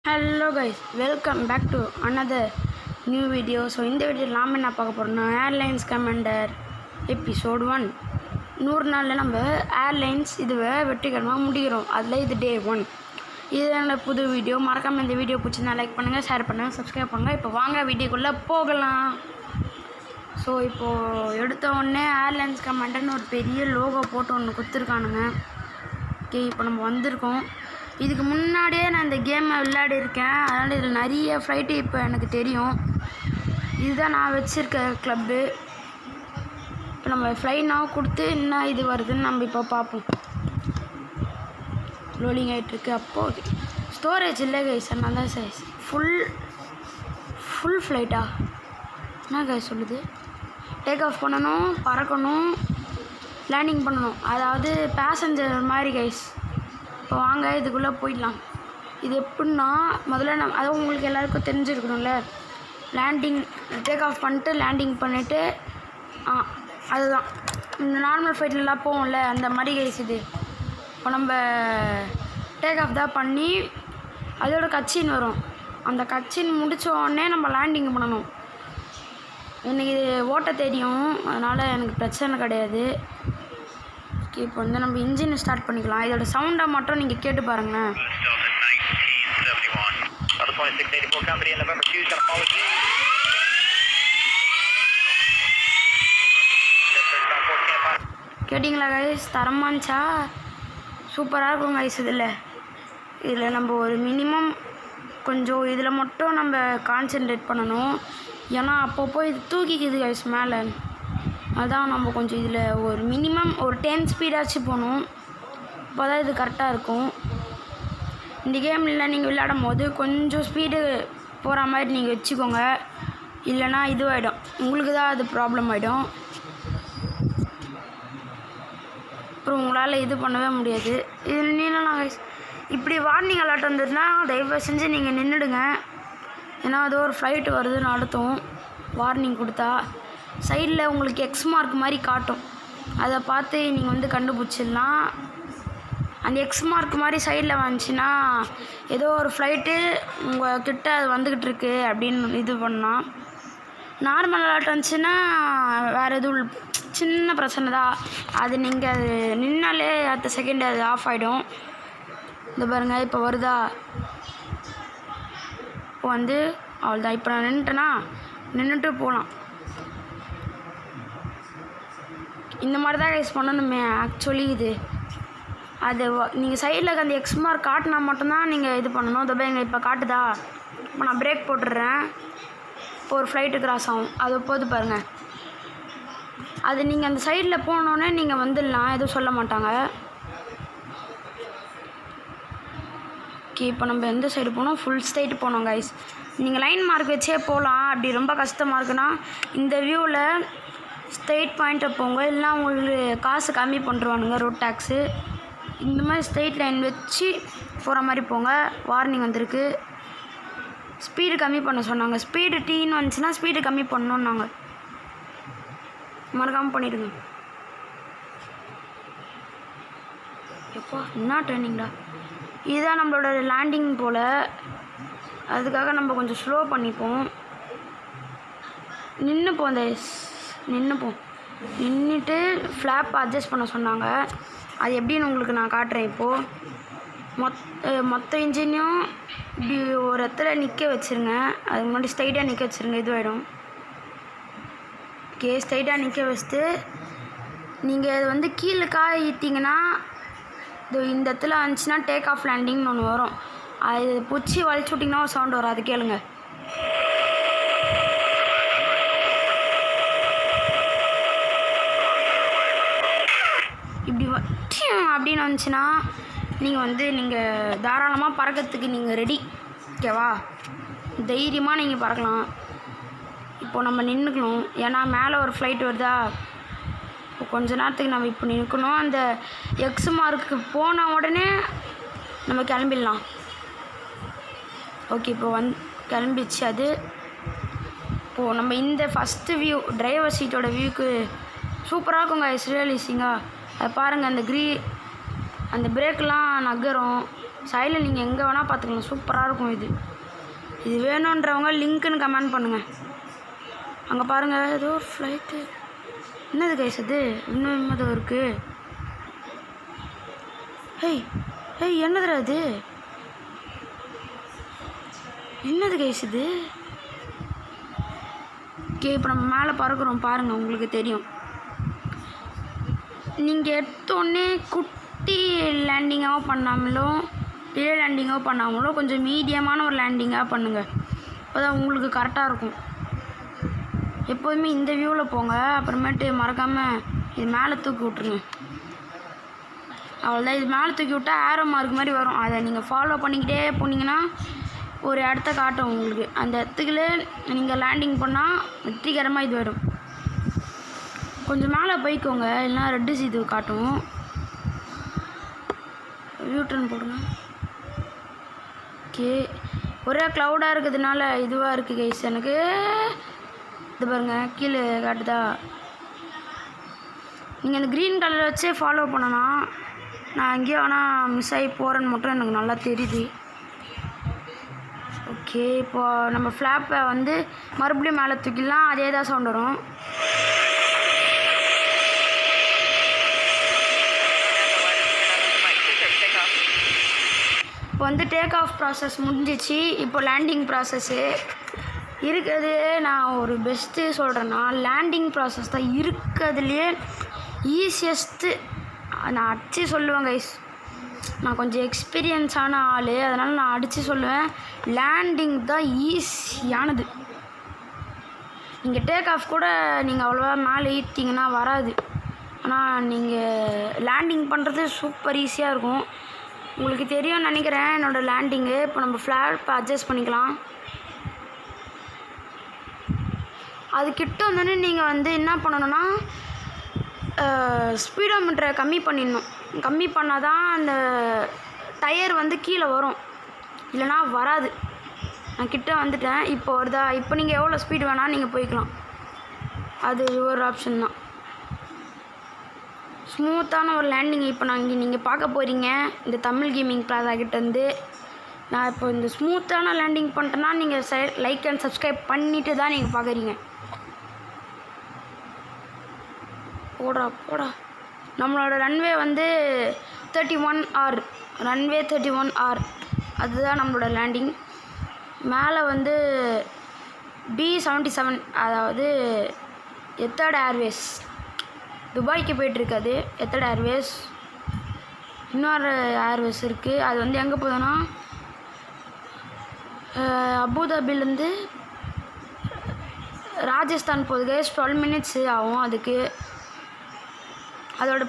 Hello guys, welcome back to another new video. So இந்த வீடியோவில் நாம் என்ன பார்க்க போகிறோம்னா ஏர்லைன்ஸ் கமாண்டர் எபிசோட் 1. 100 நாளில் நம்ம ஏர்லைன்ஸ் இதுவை வெற்றிகரமாக முடிக்கிறோம். அதில் இது டே 1. இது என்னோட புது வீடியோ. மறக்காமல் இந்த வீடியோ பிடிச்சிருந்தா லைக் பண்ணுங்கள், ஷேர் பண்ணுங்கள், சப்ஸ்கிரைப் பண்ணுங்கள். இப்போ வாங்க வீடியோக்குள்ளே போகலாம். ஸோ இப்போது எடுத்த உடனே ஏர்லைன்ஸ் கமாண்டர்னு ஒரு பெரிய லோகோ போட்டு ஒன்று கொடுத்துருக்கானுங்க. ஓகே, இப்போ நம்ம வந்திருக்கோம். இதுக்கு முன்னாடியே நான் இந்த கேமை விளையாடி இருக்கேன். அதனால் இதில் நிறைய ஃப்ளைட்டு இப்போ எனக்கு தெரியும். இதுதான் நான் வச்சுருக்க க்ளப்பு. இப்போ நம்ம ஃப்ளைனாக கொடுத்து என்ன இது வருதுன்னு நம்ம இப்போ பார்ப்போம். ரோலிங் ஆகிட்டுருக்கு. அப்போது ஸ்டோரேஜ் இல்லை கைஸ், அதனால தான் சைஸ் ஃபுல் ஃப்ளைட்டா என்ன கைஸ் சொல்லுது. டேக் ஆஃப் பண்ணணும், பறக்கணும், லேண்டிங் பண்ணணும். அதாவது பேசஞ்சர் மாதிரி கைஸ். இப்போ வாங்க இதுக்குள்ளே போயிடலாம். இது எப்படின்னா முதல்ல அதாவது உங்களுக்கு எல்லாருக்கும் தெரிஞ்சிருக்கணும்ல, லேண்டிங் டேக் ஆஃப் பண்ணிட்டு லேண்டிங் பண்ணிவிட்டு அதுதான் இந்த நார்மல் ஃப்ளைட்லலாம் போவோம்ல, அந்த மாதிரி கைஸ் இது. இப்போ நம்ம டேக் ஆஃப் தான் பண்ணி அதோட கட்சின் வரும். அந்த கட்சின் முடித்த உடனே நம்ம லேண்டிங் பண்ணணும். எனக்கு இது ஓட்ட தெரியும், அதனால் எனக்கு பிரச்சனை கிடையாது. இப்போ வந்து நம்ம இன்ஜினை ஸ்டார்ட் பண்ணிக்கலாம். இதோட சவுண்டை மட்டும் நீங்கள் கேட்டு பாருங்களேன். கேட்டிங்களா கைஸ்? தரமாச்சா? சூப்பராக இருக்கும் கைஸ். இதில் நம்ம ஒரு மினிமம் கொஞ்சம் இதில் மட்டும் நம்ம கான்சென்ட்ரேட் பண்ணணும். ஏன்னா அப்பப்போ இது தூக்கிக்குது கைஸ் மேலே. அதான் நம்ம கொஞ்சம் இதில் ஒரு மினிமம் ஒரு 10 ஸ்பீடாச்சும் போகணும். அப்போ தான் இது கரெக்டாக இருக்கும். இந்த கேமில் நீங்கள் விளையாடும் போது கொஞ்சம் ஸ்பீடு போகிற மாதிரி நீங்கள் வச்சுக்கோங்க. இல்லைனா இதுவாகிடும், உங்களுக்கு தான் அது ப்ராப்ளம் ஆகிடும். அப்புறம் உங்களால் இது பண்ணவே முடியாது. இது நின்னலாம் இப்படி வார்னிங் அலர்ட் வந்துதுன்னா தயவு செஞ்சு நீங்கள் நின்றுடுங்க. ஏன்னா அது ஒரு ஃப்ளைட் வருதுன்னு அர்த்தம். வார்னிங் கொடுத்தா சைடில் உங்களுக்கு எக்ஸ் மார்க் மாதிரி காட்டும். அதை பார்த்து நீங்கள் வந்து கண்டுபிடிச்சிடலாம். அந்த எக்ஸ் மார்க் மாதிரி சைடில் வந்துச்சுன்னா ஏதோ ஒரு ஃப்ளைட்டு உங்கள் கிட்ட அது வந்துக்கிட்டு இருக்கு அப்படின்னு இது பண்ணலாம். நார்மல் அலர்ட் வந்துச்சுன்னா வேறு எதுவும் சின்ன பிரச்சனை தான். அது நீங்கள் அது நின்னாலே அடுத்த செகண்ட் அது ஆஃப் ஆகிடும். இந்த பாருங்கள், இப்போ வருதா? இப்போ வந்து அவ்வளோதான். இப்போ நான் நின்றுட்டேன்னா நின்றுட்டு போகலாம். இந்த மாதிரி தான் கைஸ் பண்ணணுமே ஆக்சுவலி. இது அது நீங்கள் சைடில் அந்த எக்ஸ் மார்க் காட்டினா மட்டும்தான் நீங்கள் இது பண்ணணும். அதை எங்கள் இப்போ காட்டுதா? இப்போ நான் பிரேக் போட்டுடுறேன். இப்போ ஒரு ஃப்ளைட்டு கிராஸ் ஆகும், அது போது பாருங்கள். அது நீங்கள் அந்த சைடில் போனோடனே நீங்கள் வந்துடலாம், எதுவும் சொல்ல மாட்டாங்க. ஓகே, இப்போ நம்ம எந்த சைடு போனோம்? ஃபுல் ஸ்ட்ரைட் போனோம் கைஸ். நீங்கள் லைன் மார்க் வச்சே போகலாம். அப்படி ரொம்ப கஷ்டமாக இருக்குன்னா இந்த வியூவில் ஸ்ட்ரெயிட் பாயிண்ட்டை போங்க. இல்லைனா உங்களுக்கு காசு கம்மி பண்ணுறானுங்க, ரோட் டேக்ஸு. இந்த மாதிரி ஸ்ட்ரெயிட் லைன் வச்சு போகிற மாதிரி போங்க. வார்னிங் வந்திருக்கு. ஸ்பீடு கம்மி பண்ண சொன்னாங்க. ஸ்பீடு டீன்னு வந்துச்சுன்னா ஸ்பீடு கம்மி பண்ணணுன்னாங்க. மறக்காமல் பண்ணிடுங்க. எப்போ என்ன ட்ரெயினிங்டா? இதுதான் நம்மளோட லேண்டிங் போல். அதுக்காக நம்ம கொஞ்சம் ஸ்லோ பண்ணிப்போம். நின்றுட்டு ஃப்ளாப் அட்ஜஸ்ட் பண்ண சொன்னாங்க. அது எப்படின்னு உங்களுக்கு நான் காட்டுறேன். இப்போது மொத்த இன்ஜினையும் இப்படி ஒரு இடத்துல நிற்க வச்சுருங்க. அதுக்கு முன்னாடி ஸ்ட்ரைட்டாக நிற்க வச்சுருங்க, இதுவாகிடும். ஓகே, ஸ்ட்ரைட்டாக நிற்க வச்சுட்டு நீங்கள் இது வந்து கீழே ஈட்டிங்கன்னா இந்த இடத்துல வந்துச்சுன்னா டேக் ஆஃப் லேண்டிங்னு ஒன்று வரும். அது பிடிச்சி வலிச்சு விட்டிங்கன்னா ஒரு சவுண்ட் வரும், அது கேளுங்க. இப்படி அப்படின்னு வந்துச்சுன்னா நீங்கள் தாராளமாக பறக்கிறதுக்கு நீங்கள் ரெடி. ஓகேவா? தைரியமாக நீங்கள் பறக்கலாம். இப்போது நம்ம நின்றுக்கணும், ஏன்னா மேலே ஒரு ஃப்ளைட் வருதா. இப்போ கொஞ்ச நேரத்துக்கு நம்ம இப்போ நிற்கணும். அந்த எக்ஸ் மார்க்கு போன உடனே நம்ம கிளம்பிடலாம். ஓகே, இப்போ கிளம்பிச்சு அது. இப்போது நம்ம இந்த ஃபஸ்ட்டு வியூ டிரைவர் சீட்டோட வியூக்கு சூப்பராக இருக்குங்க. ரியலிசிங்காக அதை பாருங்கள். அந்த பிரேக்கெலாம் நகரும், சைடில் நீங்கள் எங்கே வேணால் பார்த்துக்கலாம். சூப்பராக இருக்கும் இது. இது வேணுன்றவங்க லிங்க்குன்னு கமெண்ட் பண்ணுங்கள். அங்கே பாருங்கள் ஏதோ ஃப்ளைட்டு. என்னது கைஸ் அது? இன்னும் ஏதோ இருக்குது. ஹேய் என்னதுடா இது? என்னது கைஸ் இது? ஓகே, இப்போ நம்ம மேலே பறக்கிறோம் பாருங்கள், உங்களுக்கு தெரியும். நீங்கள் எடுத்தோடனே குட்டி லேண்டிங்காக பண்ணாமலும் பெரிய லேண்டிங்காக பண்ணாமலும் கொஞ்சம் மீடியமான ஒரு லேண்டிங்காக பண்ணுங்கள். அப்போ தான் உங்களுக்கு கரெக்டாக இருக்கும். எப்போதுமே இந்த வியூவில் போங்க. அப்புறமேட்டு மறக்காமல் இது மேலே தூக்கி விட்ருங்க. அவ்வளோதான். இது மேலே தூக்கி விட்டால் ஆரோ மார்க் மாதிரி வரும். அதை நீங்கள் ஃபாலோ பண்ணிக்கிட்டே போனீங்கன்னா ஒரு இடத்த காட்டும் உங்களுக்கு. அந்த இடத்துக்குள்ள நீங்கள் லேண்டிங் பண்ணால் வெற்றிகரமாக இது வரும். கொஞ்சம் மேலே போய்க்கோங்க, இல்லைனா ரெட்டு இது காட்டும். யூட்டன் போடுங்க. ஓகே, ஒரே க்ளவுடாக இருக்கிறதுனால இதுவாக இருக்குது கைஸ். எனக்கு இது பாருங்கள் கீழே காட்டுதா? நீங்கள் அந்த க்ரீன் கலரை வச்சே ஃபாலோ பண்ணலாம். நான் எங்கேயோ ஆனால் மிஸ் ஆகி போகிறேன்னு மட்டும் எனக்கு நல்லா தெரியுது. ஓகே, இப்போது நம்ம ஃப்ளாப்பை வந்து மறுபடியும் மேலே தூக்கிடலாம். அதே தான் சவுண்ட் வரும். இப்போ வந்து டேக் ஆஃப் ப்ராசஸ் முடிஞ்சிச்சு. இப்போ லேண்டிங் ப்ராசஸ்ஸு இருக்கிறது. நான் ஒரு பெஸ்ட்டு சொல்கிறேன்னா லேண்டிங் ப்ராசஸ் தான் இருக்கிறதுலையே ஈஸியஸ்ட்டு. நான் அடித்து சொல்லுவேன் கைஸ். நான் கொஞ்சம் எக்ஸ்பீரியன்ஸான ஆள், அதனால் நான் அடித்து சொல்லுவேன். லேண்டிங் தான் ஈஸியானது. நீங்கள் டேக் ஆஃப் கூட நீங்கள் அவ்வளோவா மேலே ஈட்டிங்கன்னா வராது. ஆனால் நீங்கள் லேண்டிங் பண்ணுறது சூப்பர் ஈஸியாக இருக்கும். உங்களுக்கு தெரியும்னு நினைக்கிறேன் என்னோடய லேண்டிங்கு. இப்போ நம்ம ஃப்ளாப் அட்ஜஸ்ட் பண்ணிக்கலாம். அதுக்கிட்ட வந்தோடனே நீங்கள் வந்து என்ன பண்ணணுன்னா ஸ்பீடோமீட்டரை கம்மி பண்ணிடணும். கம்மி பண்ணால் தான் அந்த டயர் வந்து கீழே வரும், இல்லைனா வராது. நான் கிட்டே வந்துட்டேன். இப்போ வருதா? இப்போ நீங்கள் எவ்வளோ ஸ்பீடு வேணால் நீங்கள் போய்க்கலாம். அது ஒரு ஆப்ஷன் தான். ஸ்மூத்தான ஒரு லேண்டிங் இப்போ நீங்கள் பார்க்க போகிறீங்க இந்த தமிழ் கேமிங் பிளாஸா கிட்டேருந்து. நான் இப்போ இந்த ஸ்மூத்தான லேண்டிங் பண்ணிட்டேன்னா நீங்கள் லைக் அண்ட் சப்ஸ்கிரைப் பண்ணிவிட்டு தான் நீங்கள் பார்க்குறீங்க. போடா. நம்மளோட ரன்வே வந்து 31R, ரன்வே 31R, அதுதான் நம்மளோட லேண்டிங். மேலே வந்து B77, அதாவது எத்தர்ட் ஏர்வேஸ், துபாய்க்கு போய்ட்டுருக்காது. எத்தர்ட் ஏர்வேஸ். இன்னொரு ஏர்வேஸ் இருக்குது. அது வந்து எங்கே போகுதுன்னா அபுதாபிலேருந்து ராஜஸ்தான் போகுது. 12 minutes ஆகும் அதுக்கு. அதோட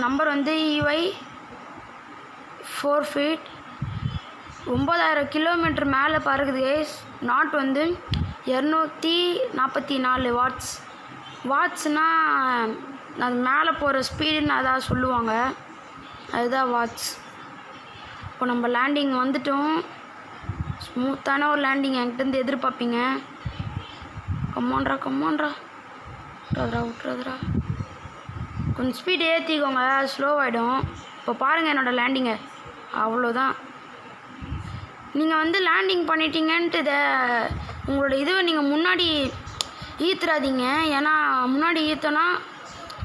நம்பர் வந்து EY 4 feet. 9000 கிலோமீட்டர் மேலே பறக்குது கைஸ். நாட் வந்து 244 வாட்ஸ். வாட்ஸ்னால் அது மேலே போகிற ஸ்பீடுன்னு அதான் சொல்லுவாங்க, அதுதான் வாட்ஸ். இப்போ நம்ம லேண்டிங் வந்துட்டோம். ஸ்மூத்தான ஒரு லேண்டிங் என்கிட்டருந்து எதிர்பார்ப்பீங்க. கம்மான்ரா விட்றாதரா. கொஞ்சம் ஸ்பீடு ஏற்றிக்கோங்க, ஸ்லோவாகிடும். இப்போ பாருங்கள் என்னோடய லேண்டிங்கை. அவ்வளோதான். நீங்கள் வந்து லேண்டிங் பண்ணிட்டீங்கன்ட்டு உங்களோட இதுவை நீங்கள் முன்னாடி ஈத்துறாதீங்க. ஏன்னா முன்னாடி ஈத்தோன்னா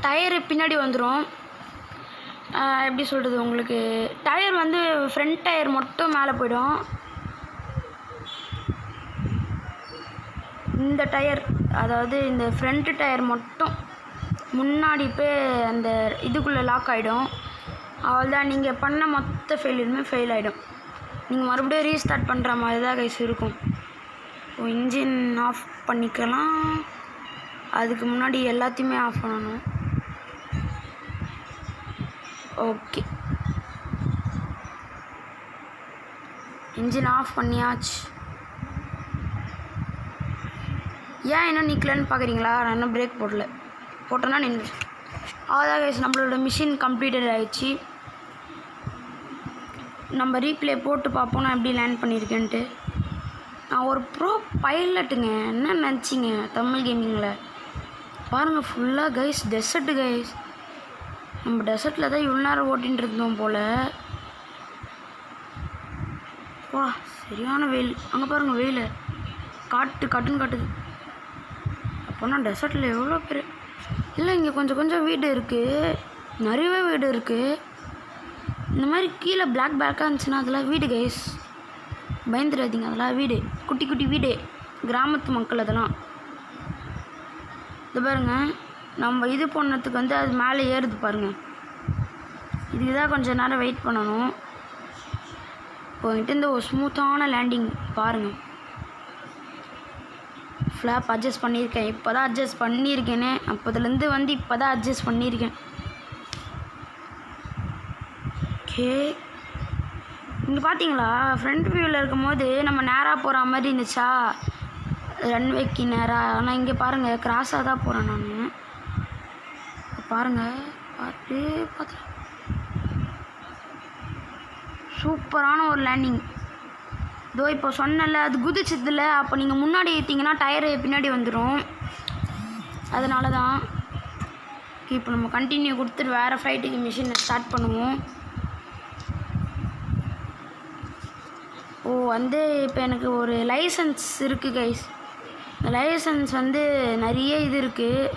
டயரு பின்னாடி வந்துடும். எப்படி சொல்கிறது, உங்களுக்கு டயர் வந்து ஃப்ரண்ட் டயர் மட்டும் மேலே போயிடும். இந்த டயர், அதாவது இந்த ஃப்ரண்ட் டயர் மட்டும் முன்னாடி போய் அந்த இதுக்குள்ளே லாக் ஆகிடும். அவ்வளோதான். நீங்கள் பண்ண மொத்த ஃபெயிலியருமே ஃபெயில் ஆகிடும். நீங்கள் மறுபடியும் ரீஸ்டார்ட் பண்ணுற மாதிரி தான் கைஸ் இருக்கும். இப்போ இன்ஜின் ஆஃப் பண்ணிக்கலாம். அதுக்கு முன்னாடி எல்லாத்தையுமே ஆஃப் பண்ணணும். ஓகே, இன்ஜின் ஆஃப் பண்ணியாச்சு. ஏன் இன்னும் நிற்கலன்னு பார்க்குறீங்களா? நான் இன்னும் பிரேக் போட்டோன்னா நின்று. அதான் கைஸ், நம்மளோட மிஷின் கம்ப்ளீட்டட் ஆகிடுச்சு. நம்ம ரீப்ளே போட்டு பார்ப்போம் நான் எப்படி லேண்ட் பண்ணியிருக்கேன்ட்டு. நான் ஒரு ப்ரோ பைலட்டுங்க. என்ன நினச்சிங்க தமிழ் கேமிங்கில்? பாருங்கள் ஃபுல்லாக கைஸ் டெசர்ட்டு கைஸ். நம்ம டெசர்ட்டில் தான் இவ்வளோ நேரம் ஓட்டின்னு இருந்தோம் போல். வா சரியான வெயில். அங்கே பாருங்கள் வெயில் காட்டுன்னு காட்டுது. அப்போனா டெசர்ட்டில் எவ்வளோ பேர் இல்லை. இங்கே கொஞ்சம் கொஞ்சம் வீடு இருக்குது, நிறையவே வீடு இருக்குது. இந்த மாதிரி கீழே பிளாக்காக இருந்துச்சுன்னா அதெல்லாம் வீடு கைஸ், பயந்துடாதீங்க. அதெல்லாம் வீடு, குட்டி குட்டி வீடு, கிராமத்து மக்கள் அதெல்லாம். இது பாருங்கள், நம்ம இது பண்ணதுக்கு வந்து அது மேலே ஏறுது பாருங்கள். இதுக்கு தான் கொஞ்சம் நேரம் வெயிட் பண்ணணும். இப்போ இந்த ஒரு ஸ்மூத்தான லேண்டிங் பாருங்கள். ஃப்ளாப் அட்ஜஸ்ட் பண்ணியிருக்கேன், இப்போ தான் அட்ஜஸ்ட் பண்ணியிருக்கேனே. அப்போதுலேருந்து வந்து இப்போ தான் அட்ஜஸ்ட் பண்ணியிருக்கேன். ஓகே, இங்கே பார்த்தீங்களா ஃப்ரண்ட் வியூவில் இருக்கும்போது நம்ம நேராக போகிற மாதிரி இருந்துச்சா ரன்வேக்கு நேராக. ஆனால் இங்கே பாருங்கள் கிராஸாக தான் போகிறேன் நான். பாருங்கள் பார்த்து சூப்பரான ஒரு லேண்டிங். இதோ இப்போ சொன்னல அது குதிச்சதில்ல, அப்போ நீங்கள் முன்னாடி ஏற்றிங்கன்னா டயரு பின்னாடி வந்துடும். அதனால தான் இப்போ நம்ம கண்டினியூ கொடுத்துட்டு வேறு ஃப்ளைட்டுக்கு மிஷினை ஸ்டார்ட் பண்ணுவோம். வந்து இப்போ எனக்கு ஒரு லைசன்ஸ் இருக்குது கைஸ். இந்த லைசன்ஸ் வந்து நிறைய இது இருக்குது.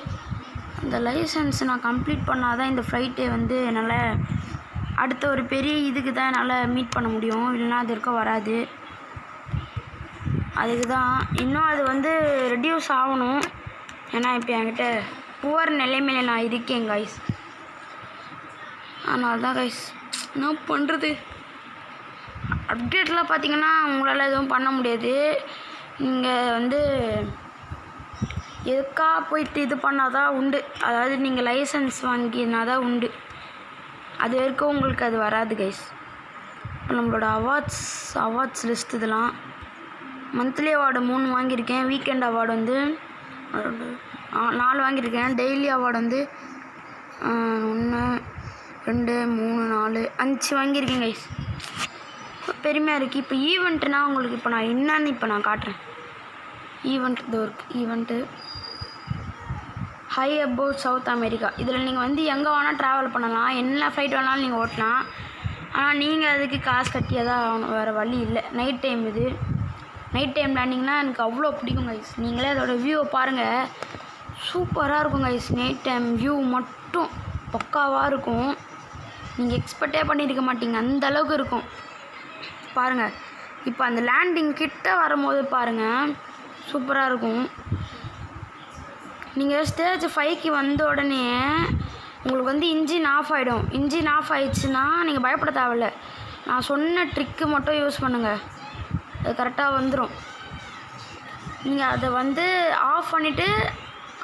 அந்த லைசன்ஸ் நான் கம்ப்ளீட் பண்ணால் தான் இந்த ஃப்ளைட்டை வந்து என்னால் அடுத்த ஒரு பெரிய இதுக்கு தான் என்னால் மீட் பண்ண முடியும், இல்லைன்னா அது இருக்க வராது. அதுக்கு தான் இன்னும் அது வந்து ரெடியூஸ் ஆகணும். ஏன்னா இப்போ என்கிட்ட புவர் நிலைமையில் நான் இருக்கேன் கைஸ். அதனால தான் கைஸ் என்ன பண்ணுறது. அப்டேட்லாம் பார்த்தீங்கன்னா உங்களால் எதுவும் பண்ண முடியாது. நீங்கள் வந்து எதுக்காக போயிட்டு இது பண்ணால் தான் உண்டு. அதாவது நீங்கள் லைசன்ஸ் வாங்கினா தான் உண்டு. அது வரைக்கும் உங்களுக்கு அது வராது கைஸ். இப்போ நம்மளோட அவார்ட்ஸ் லிஸ்ட் இதெல்லாம் மந்த்லி அவார்டு 3 வாங்கியிருக்கேன். வீக்கெண்ட் அவார்டு வந்து 4 வாங்கியிருக்கேன். டெய்லி அவார்டு வந்து 1 2 3 4 5 வாங்கியிருக்கேன் கைஸ். பெருமையாக இருக்குது. இப்போ ஈவெண்ட்டுனா உங்களுக்கு இப்போ நான் என்னன்னு இப்போ நான் காட்டுறேன். ஈவெண்ட் இது ஒரு event high above south America. இதில் நீங்கள் வந்து எங்கே வேணால் ட்ராவல் பண்ணலாம், என்ன ஃப்ளைட் வேணாலும் நீங்கள் ஓட்டலாம். ஆனால் நீங்கள் அதுக்கு காசு கட்டியே தான் ஆகணும், வேறு வழி இல்லை. நைட் டைம் இது நைட் டைம் லேண்டிங்னா எனக்கு அவ்வளோ பிடிக்கும் கைஸ். நீங்களே அதோடய வியூவை பாருங்கள், சூப்பராக இருக்கும் கைஸ். நைட் டைம் வியூ மட்டும் பக்காவாக இருக்கும். நீங்கள் எக்ஸ்பெக்டே பண்ணியிருக்க மாட்டீங்க, அந்த அளவுக்கு இருக்கும். பாருங்கள், இப்போ அந்த லேண்டிங் கிட்ட வரும்போது பாருங்கள் சூப்பராக இருக்கும். நீங்கள் ஸ்டேஜ் 5க்கு வந்த உடனே உங்களுக்கு வந்து இன்ஜின் ஆஃப் ஆகிடும். இன்ஜின் ஆஃப் ஆகிடுச்சுன்னா நீங்கள் பயப்பட தேவையில்ல. நான் சொன்ன ட்ரிக்கு மட்டும் யூஸ் பண்ணுங்கள், அது கரெக்டாக வந்துடும். நீங்கள் அதை வந்து ஆஃப் பண்ணிவிட்டு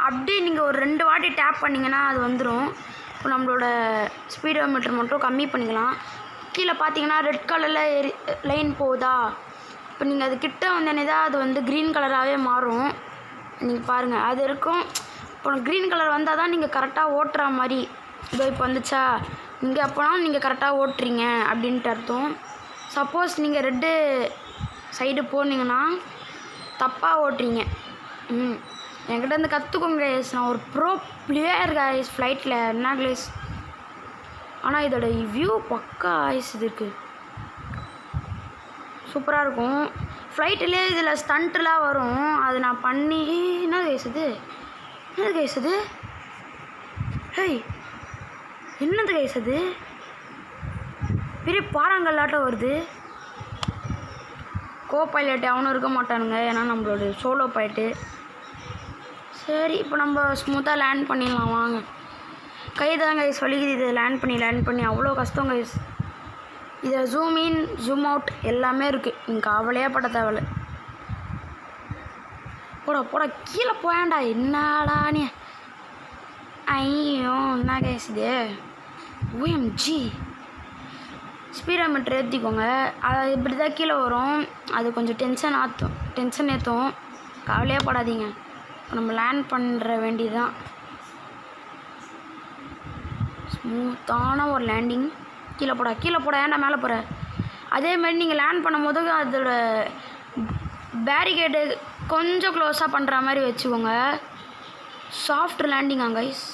அப்படியே நீங்கள் ஒரு 2 வாட்டி டேப் பண்ணிங்கன்னா அது வந்துடும். இப்போ நம்மளோட ஸ்பீடோமீட்டர் மட்டும் கம்மி பண்ணிக்கலாம். கீழே பார்த்தீங்கன்னா ரெட் கலரில் லைன் போகுதா, இப்போ நீங்கள் அது கிட்ட வந்தோடனே தான் அது வந்து க்ரீன் கலராகவே மாறும். நீங்கள் பாருங்கள் அது இருக்கும். இப்போ க்ரீன் கலர் வந்தால் தான் நீங்கள் கரெக்டாக ஓட்டுற மாதிரி. இதோ இப்போ வந்துச்சா, இங்கே அப்போனா நீங்கள் கரெக்டாக ஓட்டுறீங்க அப்படின்ட்டு அர்த்தம். சப்போஸ் நீங்கள் ரெட்டு சைடு போனீங்கன்னா தப்பாக ஓட்டுறீங்க. என்கிட்ட வந்து கற்றுக்கோங்க கைஸ். நான் ஒரு ப்ரோ பிளேயர் கைஸ் ஃப்ளைட்டில் என்ன கைஸ். ஆனால் இதோட வியூ பக்கா ஐஸ் இதுக்கு சூப்பராக இருக்கும். ஃப்ளைட்டிலே இதில் ஸ்டண்ட்டுலாம் வரும், அது நான் பண்ணி என்னது கைஸ் இது ஹேய் என்னது கைஸ் அது பெரிய பாறாங்கல்லாட்டம் வருது. கோ பைலட் அவனும் இருக்க மாட்டானுங்க, ஏன்னா நம்மளோட சோலோ பைலட்டு. சரி இப்போ நம்ம ஸ்மூத்தாக லேண்ட் பண்ணிடலாம் வாங்க. கை தான் கைஸ் வலிக்குது, இதை லேண்ட் பண்ணி அவ்வளோ கஷ்டம் கைஸ். இதில் ஜூம் இன் ஜூம் அவுட் எல்லாமே இருக்குது, நீங்கள் கவலையே பட தேவையில்ல. போட கீழே போயாண்டா என்னடா நீ. ஐயோ என்ன கைஸ் இது. OMG ஸ்பீடோமீட்டர் ஏற்றிக்கோங்க, அது இப்படி தான் கீழே வரும். அது கொஞ்சம் டென்ஷன் ஏற்றும், கவலையே படாதீங்க. நம்ம லேண்ட் பண்ணுற வேண்டியதுதான். ஸ்மூத்தான ஒரு லேண்டிங். கீழே போட ஏன்டா மேலே போகிற. அதேமாதிரி நீங்கள் லேண்ட் பண்ணும்போது அதோட பேரிகேடு கொஞ்சம் க்ளோஸாக பண்ணுற மாதிரி வச்சுக்கோங்க. சாஃப்ட் லேண்டிங்கா கைஸ்,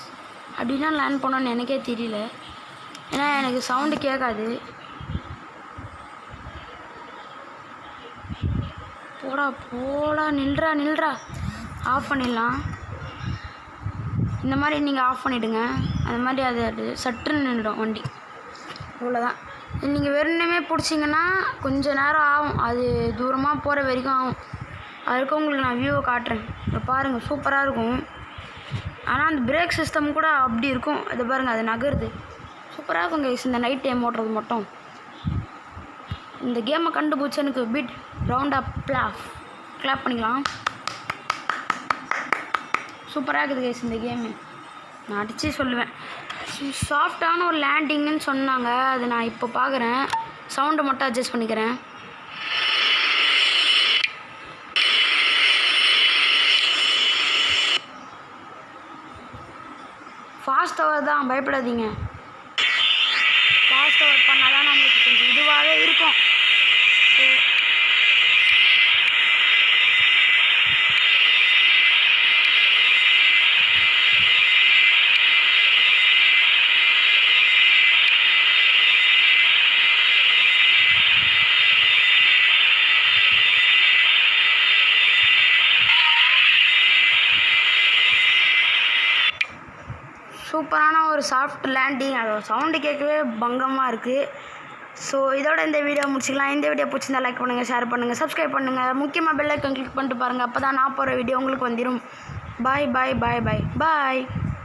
அப்படின்னா லேண்ட் பண்ணோன்னு எனக்கே தெரியல, ஏன்னா எனக்கு சவுண்டு கேட்காது. போடா நில்றா ஆஃப் பண்ணிடலாம். இந்த மாதிரி நீங்கள் ஆஃப் பண்ணிவிடுங்க. அது மாதிரி அது சட்டுன்னு நின்றுடும் வண்டி. இவ்வளோதான். நீங்கள் வெறுமே பிடிச்சிங்கன்னா கொஞ்சம் நேரம் ஆகும், அது தூரமாக போகிற வரைக்கும் ஆகும். அதுக்கு உங்களுக்கு நான் வியூவை காட்டுறேன். இப்போ பாருங்கள், சூப்பராக இருக்கும். ஆனால் அந்த பிரேக் சிஸ்டம் கூட அப்படி இருக்கும். அது பாருங்கள், அது நகருது. சூப்பராக இருக்கும் கைஸ் இந்த நைட் டைம் ஓட்டுறது மட்டும். இந்த கேமை கண்டுபிடிச்சி எனக்கு பிட் ரவுண்டாக கிளாப் பண்ணிக்கலாம். சூப்பராக இருக்குது கைஸ் இந்த கேமு. நான் அடித்து சொல்லுவேன். சாஃப்டான ஒரு லேண்டிங்குன்னு சொன்னாங்க. அது நான் இப்போ பார்க்குறேன். சவுண்டை மட்டும் அட்ஜஸ்ட் பண்ணிக்கிறேன். ஃபாஸ்ட் ஓவர் தான், பயப்படாதீங்க. ஃபாஸ்ட் ஓவர் பண்ணால் தான் நம்மளுக்கு கொஞ்சம் இதுவாகவே இருக்கும். சூப்பரான ஒரு சாஃப்ட் லேண்டிங். அதோட சவுண்டு கேட்கவே பங்கமாக இருக்குது. ஸோ இதோட இந்த வீடியோ முடிச்சிக்கலாம். இந்த வீடியோ பிடிச்சிருந்தா லைக் பண்ணுங்கள், ஷேர் பண்ணுங்கள், சப்ஸ்கிரைப் பண்ணுங்கள். முக்கியமாக பெல் ஐக்கான் கிளிக் பண்ணிட்டு பாருங்கள். அப்போ தான் நான் போகிற வீடியோ உங்களுக்கு வந்துடும். பாய்.